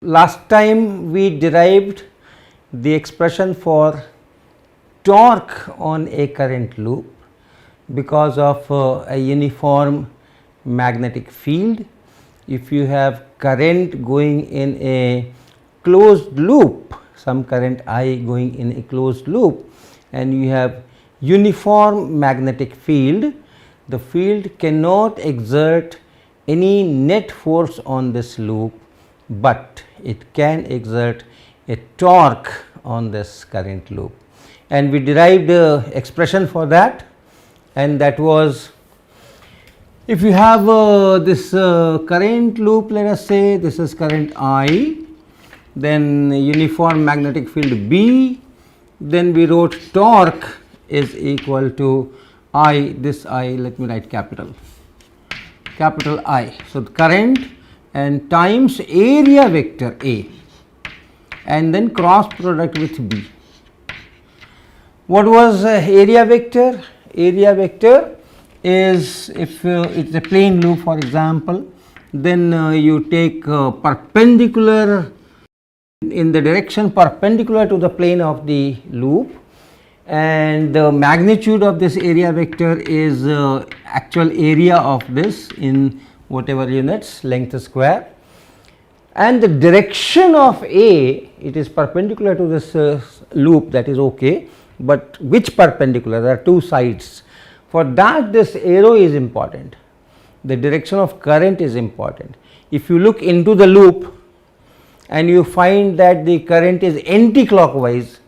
last time we derived the expression for torque on a current loop because of a uniform magnetic field. If you have current going in a closed loop, some current I going in a closed loop, and you have uniform magnetic field, the field cannot exert any net force on this loop, but it can exert a torque on this current loop. And we derived the expression for that, and that was, if you have this current loop, let us say this is current I, then uniform magnetic field B, then we wrote torque is equal to I, this I, let me write capital I. So, the current and times area vector A, and then cross product with B. What was area vector? Area vector is, if it is a plane loop for example, then you take perpendicular in the direction perpendicular to the plane of the loop, and the magnitude of this area vector is actual area of this in whatever units, length square, and the direction of A, it is perpendicular to this loop, that is okay, but which perpendicular? There are two sides. For that, this arrow is important, the direction of current is important. If you look into the loop and you find that the current is anti-clockwise,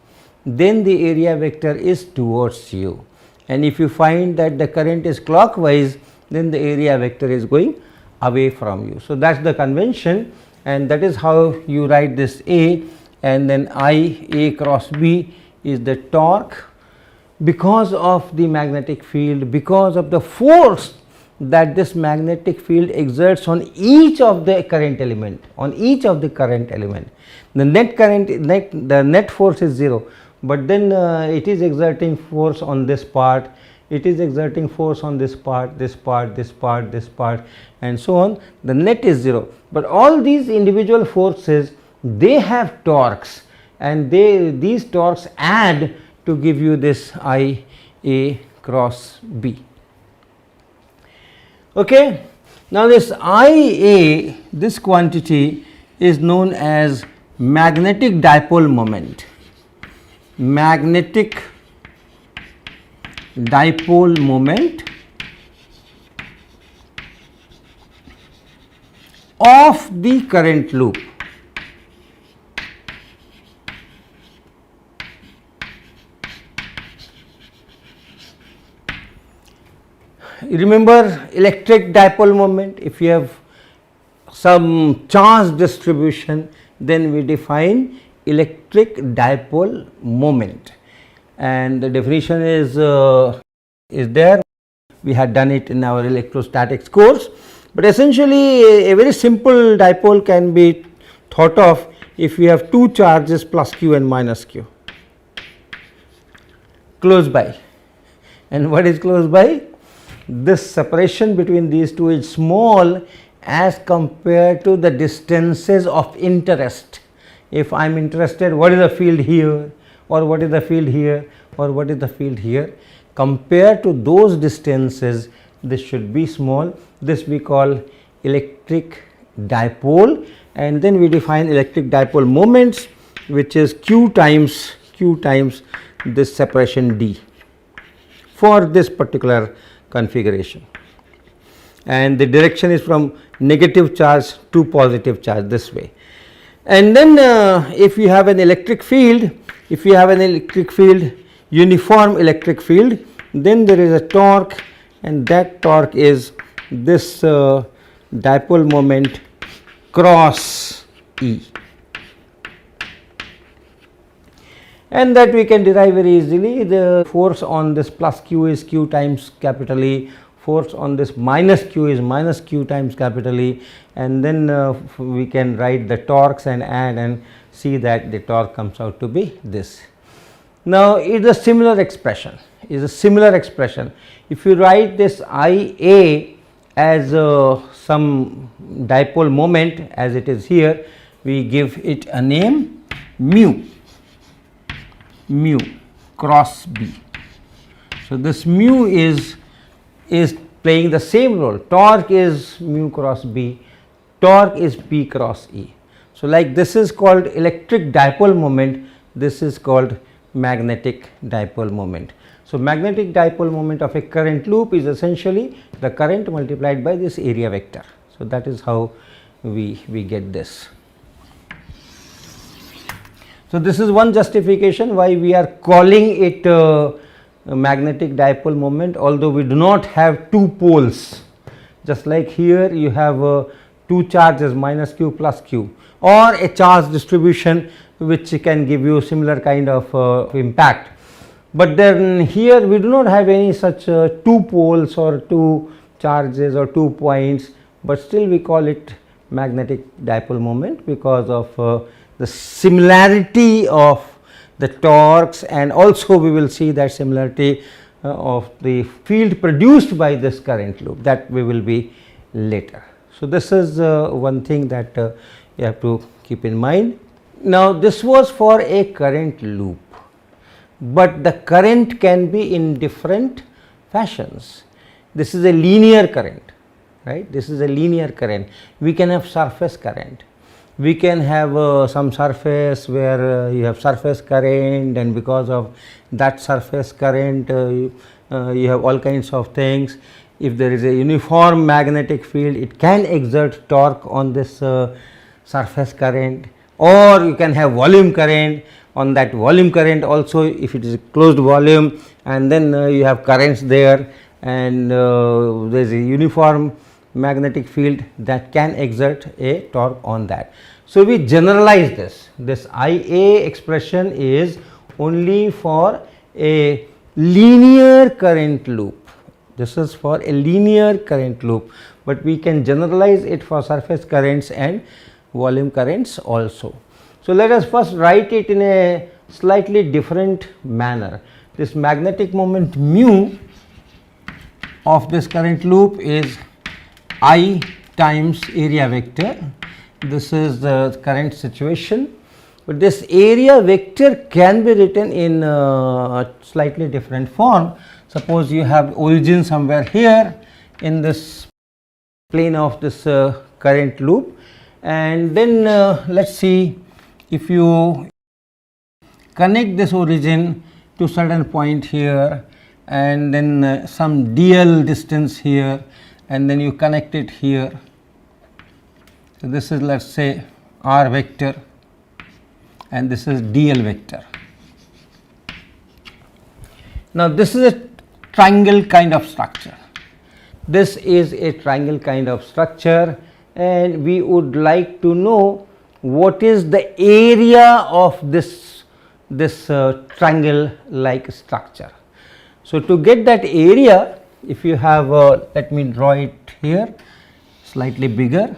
then the area vector is towards you, and if you find that the current is clockwise, then the area vector is going away from you. So, that is the convention, and that is how you write this A, and then I A cross B is the torque because of the magnetic field, because of the force that this magnetic field exerts on each of the current element, the net current, the net force is 0, but then it is exerting force on this part, it is exerting force on this part, this part, this part, this part, and so on. The net is 0, but all these individual forces, they have torques, and these torques add to give you this I A cross B. Okay. Now, this I A, this quantity is known as magnetic dipole moment. Magnetic dipole moment of the current loop. Remember electric dipole moment, if you have some charge distribution, then we define electric dipole moment, and the definition is there. We had done it in our electrostatics course, but essentially a very simple dipole can be thought of if you have two charges plus q and minus q close by. And what is close by? This separation between these two is small as compared to the distances of interest. If I am interested, what is the field here, or what is the field here, or what is the field here, compared to those distances, this should be small. This we call electric dipole, and then we define electric dipole moments, which is q times this separation d for this particular configuration, and the direction is from negative charge to positive charge this way. And then if you have an electric field, uniform electric field, then there is a torque, and that torque is this dipole moment cross E, and that we can derive very easily. The force on this plus q is q times capital E, force on this minus q is minus q times capital E, and then we can write the torques and add and see that the torque comes out to be this. Now, it is a similar expression, if you write this I A as some dipole moment as it is here, we give it a name mu cross B. So, this mu is playing the same role. Torque is mu cross B, torque is P cross E. So, like this is called electric dipole moment, this is called magnetic dipole moment. So, magnetic dipole moment of a current loop is essentially the current multiplied by this area vector. So, that is how we get this. So, this is one justification why we are calling it magnetic dipole moment, although we do not have two poles. Just like here you have two charges minus q plus q, or a charge distribution which can give you similar kind of impact. But then here we do not have any such two poles or two charges or 2 points, but still we call it magnetic dipole moment because of the similarity of the torques, and also we will see that similarity of the field produced by this current loop, that we will be later. So, this is one thing that you have to keep in mind. Now, this was for a current loop, but the current can be in different fashions. This is a linear current, right? This is a linear current. We can have surface current. We can have some surface where you have surface current, and because of that surface current you have all kinds of things. If there is a uniform magnetic field, it can exert torque on this surface current, or you can have volume current. On that volume current also, if it is a closed volume, and then you have currents there, and there is a uniform magnetic field that can exert a torque on that. So, we generalize this. This IA expression is only for a linear current loop. This is for a linear current loop, but we can generalize it for surface currents and volume currents also. So, let us first write it in a slightly different manner. This magnetic moment mu of this current loop is I times area vector. This is the current situation, but this area vector can be written in a slightly different form. Suppose you have origin somewhere here in this plane of this current loop, and then let us see, if you connect this origin to certain point here, and then some dl distance here, and then you connect it here. So, this is, let us say, r vector, and this is dl vector. Now, this is a triangle kind of structure. This is a triangle kind of structure, and we would like to know what is the area of this triangle like structure. So, to get that area, if you have let me draw it here slightly bigger.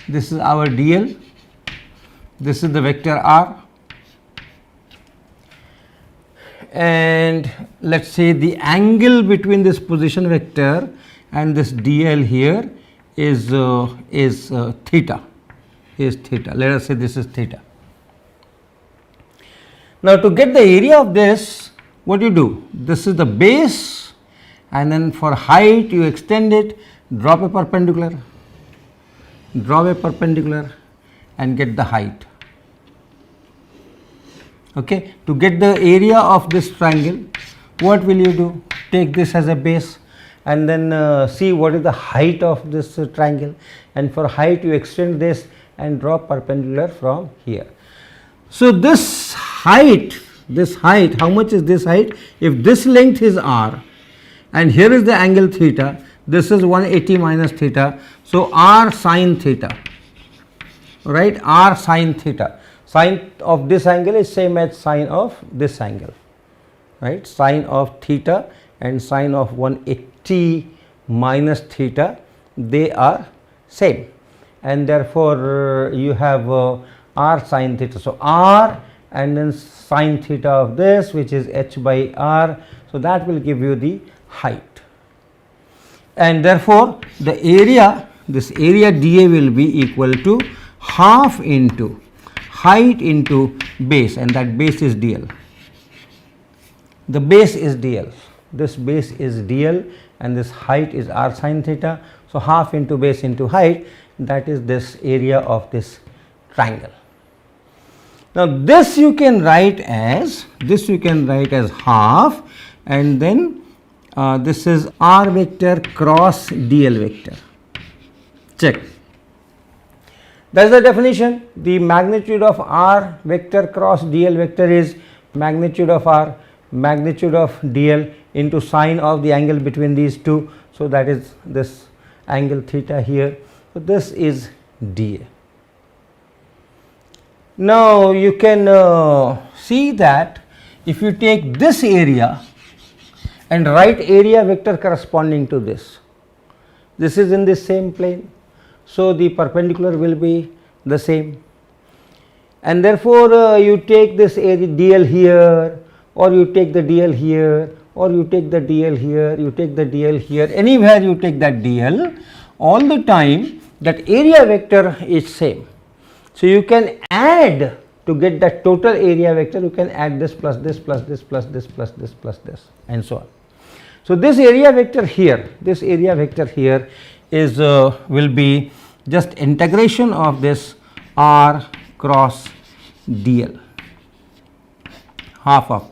This is our dl, this is the vector r, and let us say the angle between this position vector and this dl here is theta, let us say this is theta. Now, to get the area of this, what you do? This is the base, and then for height you extend it, drop a perpendicular, draw a perpendicular and get the height. Okay. To get the area of this triangle, what will you do? Take this as a base and then see what is the height of this triangle, and for height you extend this and draw perpendicular from here. So, this height, how much is this height? If this length is r and here is the angle theta, this is 180 minus theta. So, r sin theta, right, r sin theta, sine of this angle is same as sine of this angle, right, sine of theta and sine of 180 minus theta, they are same, and therefore you have r sin theta. So, r and then sine theta of this, which is h by r. So, that will give you the height, and therefore, the area, this area dA will be equal to half into height into base, and that base is dl. The base is dl, this base is dl, and this height is r sin theta. So, half into base into height, that is this area of this triangle. Now, this you can write as half, and then this is r vector cross dl vector. Check. That is the definition. The magnitude of r vector cross dl vector is magnitude of r, magnitude of dl into sine of the angle between these two. So, that is this angle theta here. So, this is dA. Now, you can see that if you take this area and write area vector corresponding to this is in the same plane. So, the perpendicular will be the same, and therefore, you take this area dl here, or you take the dl here, or you take the dl here, you take the dl here, anywhere you take that dl, all the time that area vector is same. So, you can add to get that total area vector, you can add this plus this plus this plus this plus this plus this, and so on. So, this area vector here is will be just integration of this r cross dl, half of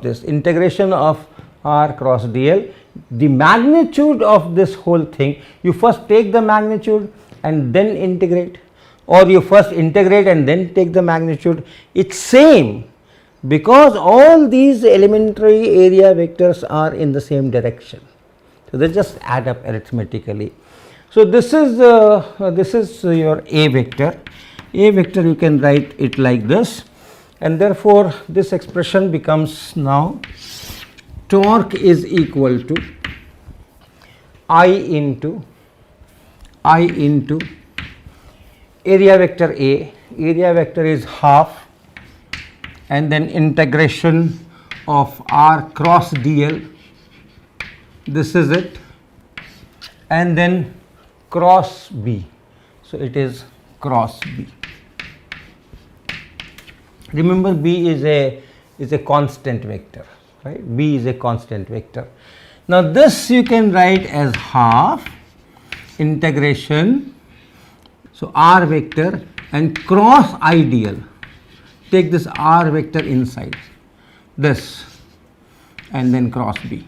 this integration of r cross dl. The magnitude of this whole thing, you first take the magnitude and then integrate, or you first integrate and then take the magnitude. It's same, because all these elementary area vectors are in the same direction. So, they just add up arithmetically. So, this is your A vector. A vector you can write it like this, and therefore, this expression becomes now torque is equal to I into area vector A. Area vector is half, and then integration of r cross dl, this is it, and then cross B. So, it is cross B. Remember, B is a constant vector, right? B is a constant vector. Now, this you can write as half integration, so r vector and cross ideal, take this r vector inside this and then cross B.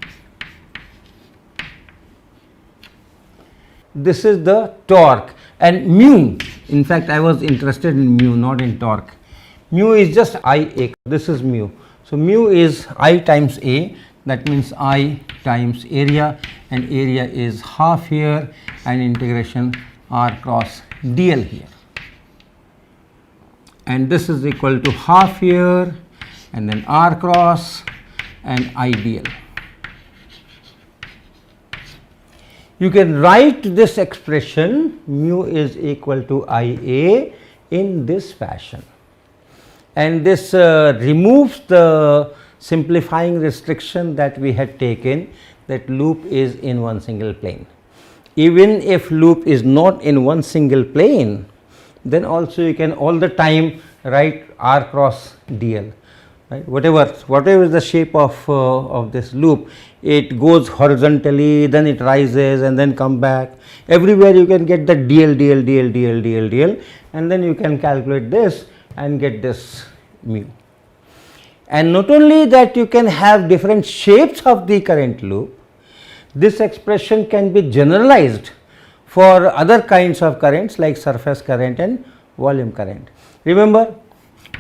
This is the torque, and mu, in fact, I was interested in mu, not in torque. Mu is just IA, this is mu. So, mu is I times A, that means I times area, and area is half here, and integration r cross dl here, and this is equal to half here, and then r cross and I dl. You can write this expression mu is equal to IA in this fashion, and this removes the simplifying restriction that we had taken, that loop is in one single plane. Even if loop is not in one single plane, then also you can all the time write r cross dl, right? Whatever is the shape of this loop, it goes horizontally, then it rises and then come back. Everywhere you can get the dl, and then you can calculate this and get this mu. And not only that, you can have different shapes of the current loop. This expression can be generalized for other kinds of currents like surface current and volume current. Remember,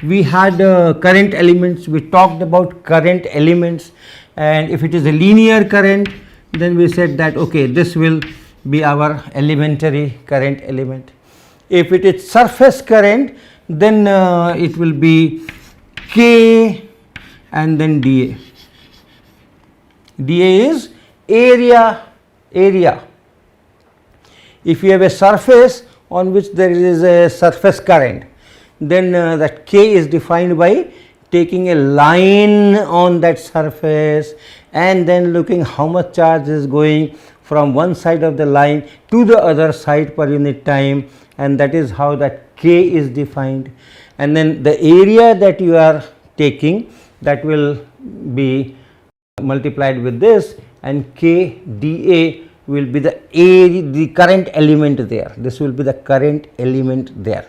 we had current elements, we talked about current elements, and if it is a linear current, then we said that okay, this will be our elementary current element. If it is surface current, then it will be K and then dA. dA is area. If you have a surface on which there is a surface current, then that k is defined by taking a line on that surface and then looking how much charge is going from one side of the line to the other side per unit time, and that is how that k is defined. And then the area that you are taking, that will be multiplied with this, and k dA will be the current element there. This will be the current element there.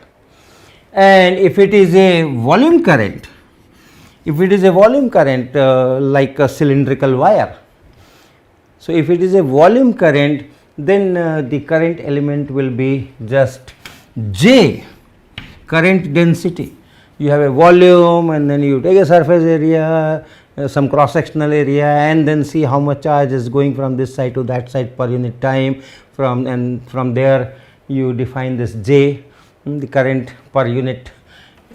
And if it is a volume current, like a cylindrical wire, so if it is a volume current, then the current element will be just J, current density. You have a volume and then you take a surface area, some cross sectional area, and then see how much charge is going from this side to that side per unit time, and from there you define this J, the current per unit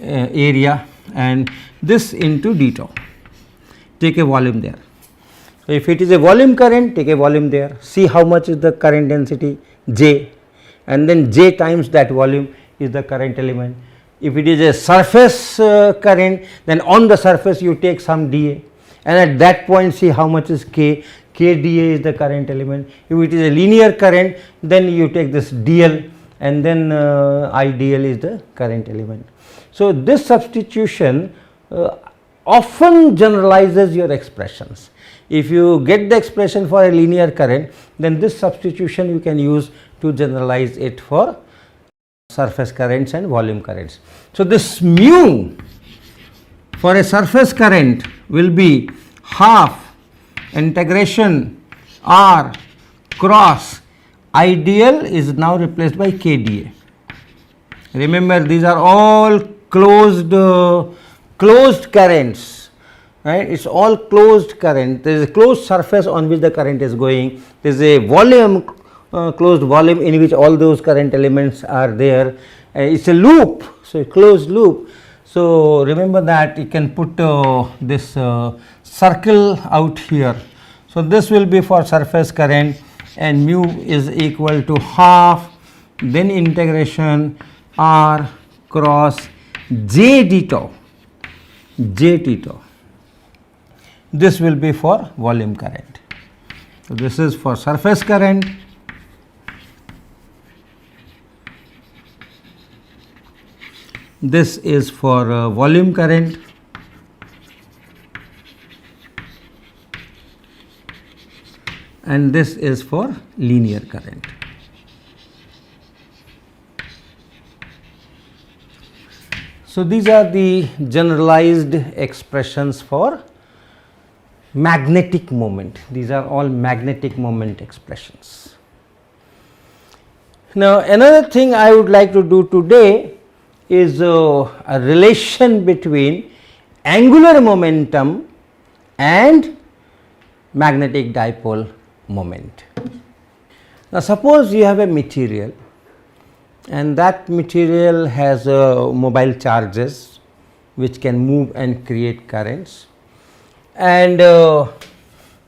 area, and this into d tau. Take a volume there. So, if it is a volume current, take a volume there, see how much is the current density J, and then J times that volume is the current element. If it is a surface current, then on the surface you take some dA, and at that point see how much is k, k dA is the current element. If it is a linear current, then you take this dl, and then I dl is the current element. So, this substitution often generalizes your expressions. If you get the expression for a linear current, then this substitution you can use to generalize it for surface currents and volume currents. So, this mu for a surface current will be half integration r cross ideal is now replaced by kdA. Remember, these are all closed currents, right? It is all closed current. There is a closed surface on which the current is going. There is a volume, closed volume in which all those current elements are there. It is a loop, so a closed loop. So, remember that you can put this circle out here. So, this will be for surface current, and mu is equal to half, then integration r cross j d tau, j t tau. This will be for volume current. So, this is for surface current. This is for volume current. And this is for linear current. So, these are the generalized expressions for magnetic moment. These are all magnetic moment expressions. Now, another thing I would like to do today is a relation between angular momentum and magnetic dipole moment. Now, suppose you have a material, and that material has mobile charges which can move and create currents, and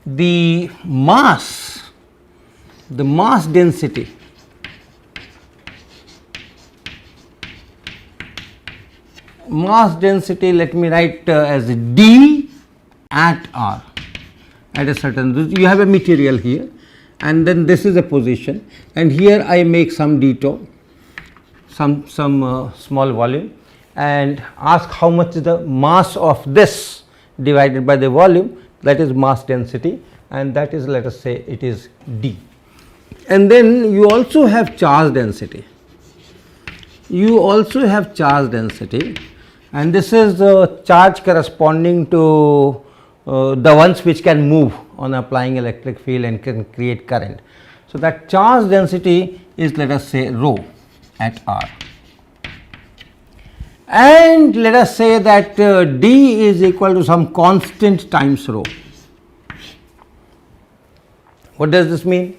the mass density let me write as d at r at a certain, you have a material here, and then this is a position, and here I make some d tau, some small volume, and ask how much is the mass of this divided by the volume, that is mass density, and that is, let us say, it is d. And then you also have charge density. And this is the charge corresponding to the ones which can move on applying electric field and can create current. So, that charge density is, let us say, rho at r, and let us say that d is equal to some constant times rho. What does this mean?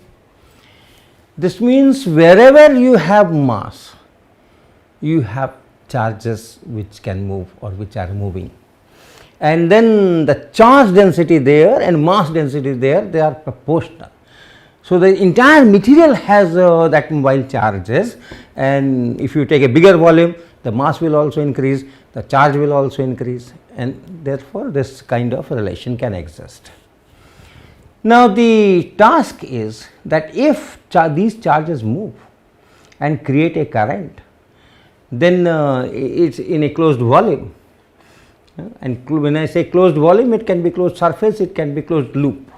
This means wherever you have mass, you have charges which can move or which are moving, and then the charge density there and mass density there, they are proportional. So, the entire material has that mobile charges, and if you take a bigger volume, the mass will also increase, the charge will also increase, and therefore this kind of relation can exist. Now the task is that if these charges move and create a current, then it's in a closed volume, and when I say closed volume, it can be closed surface, it can be closed loop.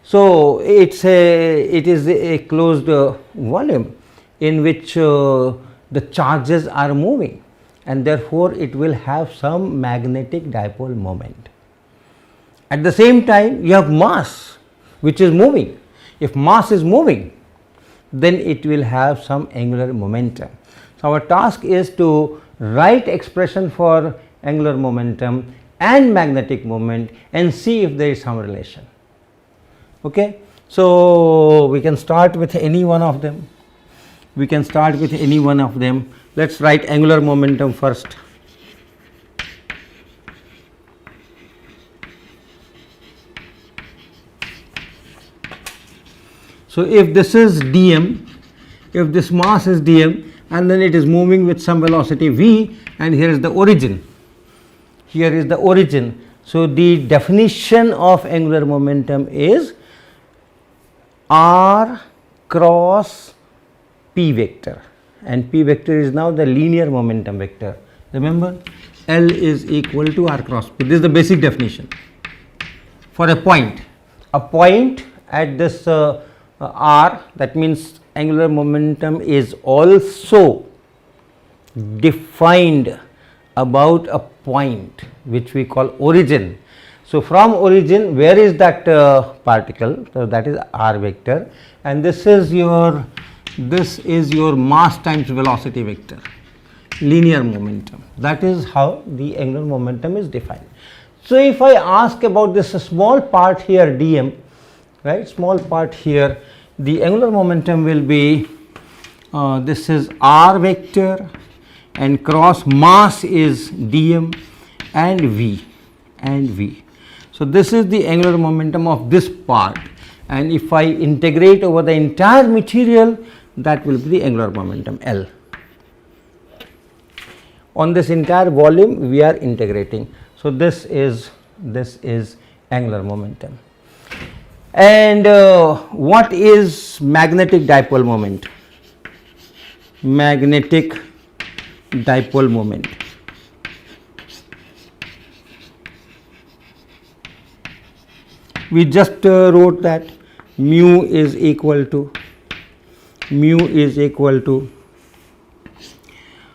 So it is a closed volume in which the charges are moving, and therefore it will have some magnetic dipole moment. At the same time, you have mass which is moving. If mass is moving, then it will have some angular momentum. So our task is to write expression for angular momentum and magnetic moment and see if there is some relation. Okay. So we can start with any one of them. Let us write angular momentum first. So if this is dm, if this mass is dm, and then it is moving with some velocity v, and here is the origin, so the definition of angular momentum is r cross p vector, and p vector is now the linear momentum vector. Remember, L is equal to r cross p. This is the basic definition for a point at this r. That means angular momentum is also defined about a point which we call origin. So from origin, where is that particle? So that is r vector, and this is your mass times velocity vector, linear momentum. That is how the angular momentum is defined. So if I ask about this small part here dm, right, small part here, the angular momentum will be this is r vector and cross mass is dm and v. So this is the angular momentum of this part, and if I integrate over the entire material, that will be the angular momentum L. On this entire volume we are integrating. So this is angular momentum. And what is magnetic dipole moment? Magnetic dipole moment. We just wrote that mu is equal to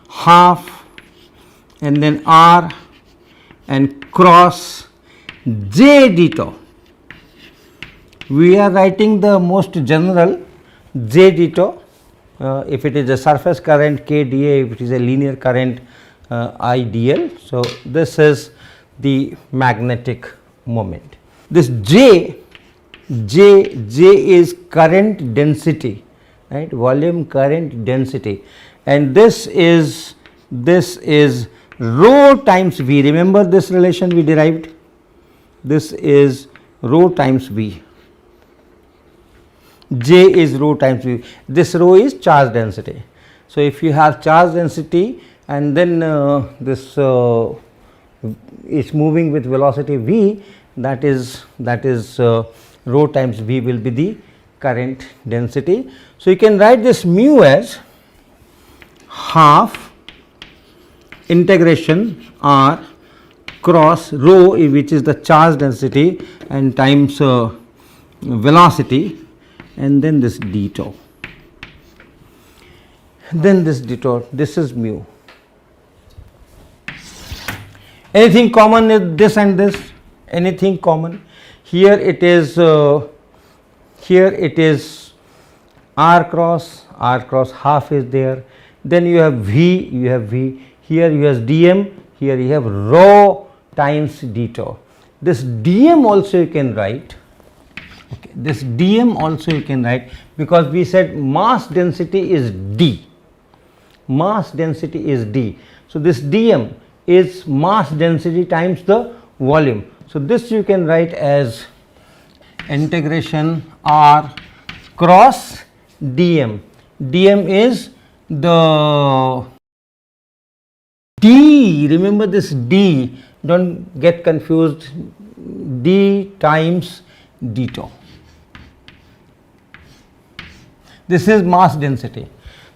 half and then r and cross j d tau. We are writing the most general j d tau. If it is a surface current k dA, if it is a linear current I dl. So this is the magnetic moment. This j is current density, right, volume current density, and this is rho times v. Remember this relation we derived, this is rho times v. J is rho times v. This rho is charge density. So if you have charge density and then this is moving with velocity v, that is rho times v will be the current density. So you can write this mu as half integration r cross rho, which is the charge density, and times velocity, and then this d tau, then this d tau, this is mu. Anything common with this and this? Anything common? Here it is r cross half is there, then you have v, here you have dm, here you have rho times d tau. This dm also you can write. Okay, this dm also you can write, because we said mass density is d. So this dm is mass density times the volume. So this you can write as integration r cross dm. Dm is the d, remember this d, don't get confused, d times d tau. This is mass density.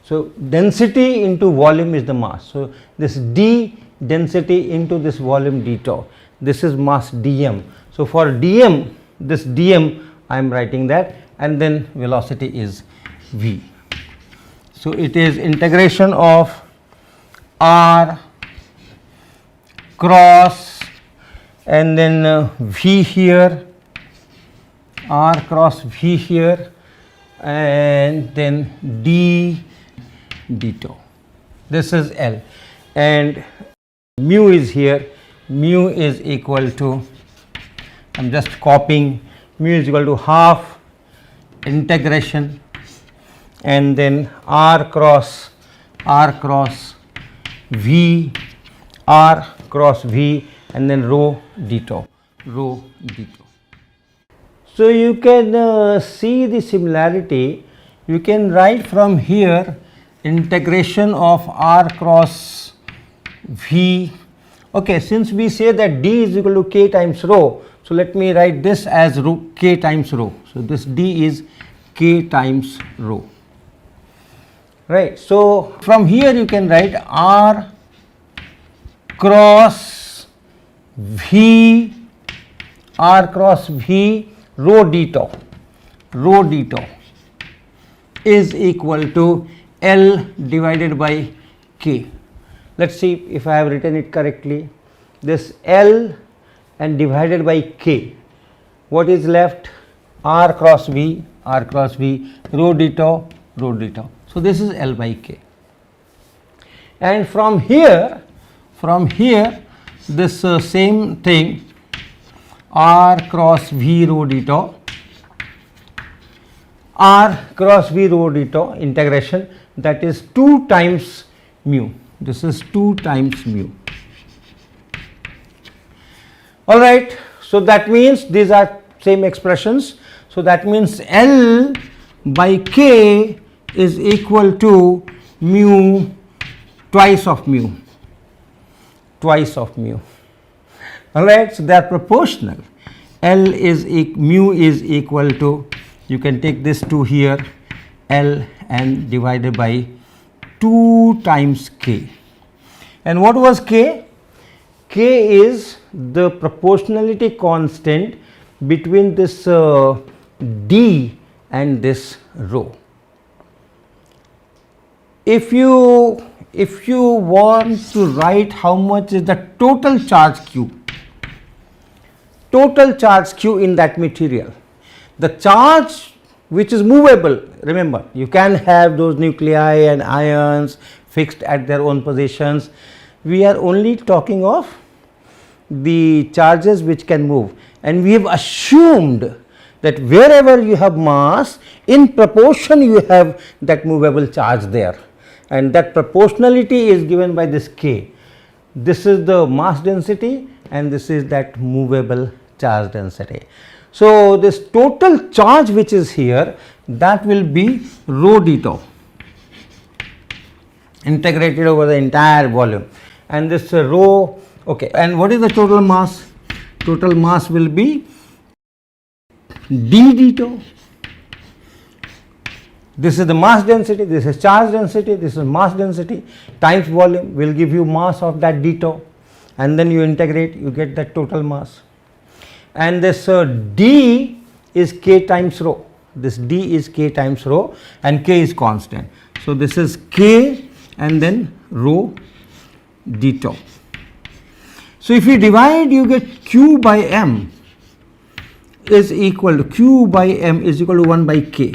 So density into volume is the mass. So this d density into this volume d tau, this is mass dm. So for dm, this dm I am writing that, and then velocity is v. So it is integration of r cross and then v here, r cross v here, and then d d tau. This is L, and mu is here. Mu is equal to, I am just copying, mu is equal to half integration and then r cross v, r cross v, and then rho d tau, rho d tau. So you can see the similarity. You can write from here integration of r cross v. Okay, since we say that d is equal to k times rho, so let me write this as rho, k times rho. So this d is k times rho, right. So from here you can write r cross v, r cross v, rho d tau, rho d tau is equal to L divided by k. Let us see if I have written it correctly. This L and divided by k, what is left? R cross v, rho d tau, rho d tau. So this is L by k. And from here this same thing, r cross v rho d tau, r cross v rho d tau integration, that is 2 times mu. This is 2 times mu. All right. So that means these are same expressions. So that means L by k is equal to mu twice of mu, twice of mu. All right. So they are proportional. L is mu is equal to, you can take this 2 here, L and divided by 2 times k. And what was k? K is the proportionality constant between this d and this rho. If you want to write how much is the total charge q, total charge q in that material, the charge which is movable, remember you can have those nuclei and ions fixed at their own positions. We are only talking of the charges which can move, and we have assumed that wherever you have mass, in proportion you have that movable charge there, and that proportionality is given by this k. This is the mass density and this is that movable charge density. So this total charge which is here, that will be rho d tau integrated over the entire volume, and this rho, okay, and what is the total mass? Total mass will be d d tau. This is the mass density, this is charge density, this is mass density times volume will give you mass of that d tau, and then you integrate, you get that total mass. And this d is k times rho, this d is k times rho, and k is constant. So this is k and then rho d tau. So if you divide, you get q by m is equal to, q by m is equal to 1 by k.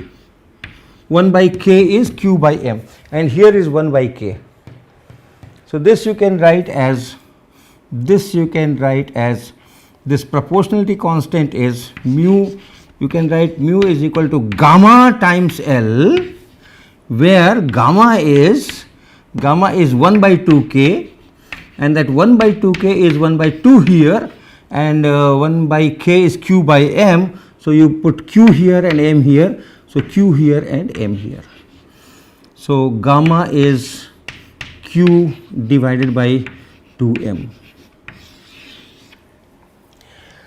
1 by k is q by m, and here is 1 by k. So this you can write as, this proportionality constant is mu, you can write mu is equal to gamma times L, where gamma is 1 by 2k, and that 1 by 2k is 1 by 2 here, and 1 by k is q by m. So you put q here and m here, so q here and m here. So gamma is q divided by 2m.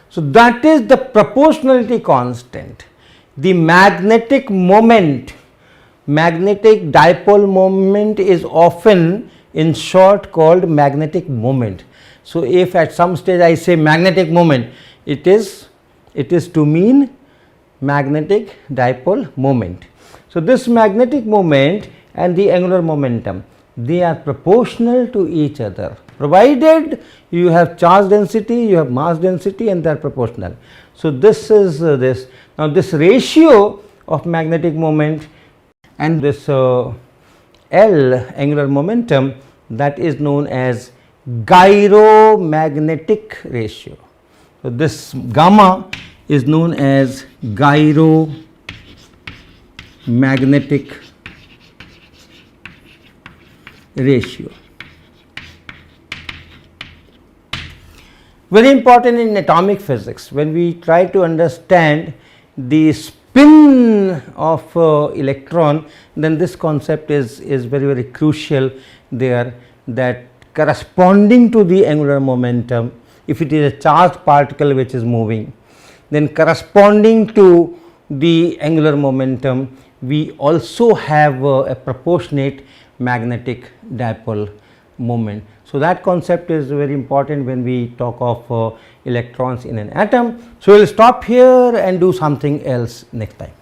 So, that is the proportionality constant. The magnetic moment, magnetic dipole moment is often in short called magnetic moment. So, if at some stage I say magnetic moment, it is to mean magnetic dipole moment. So, this magnetic moment and the angular momentum, they are proportional to each other, provided you have charge density, you have mass density, and they are proportional. So, this is this. Now, this ratio of magnetic moment and this L angular momentum, that is known as gyromagnetic ratio. So, this gamma is known as gyromagnetic ratio. Very important in atomic physics, when we try to understand the spin of electron, then this concept is very crucial there, that corresponding to the angular momentum, if it is a charged particle which is moving, then corresponding to the angular momentum, we also have a proportionate magnetic dipole moment. So, that concept is very important when we talk of electrons in an atom. So, we will stop here and do something else next time.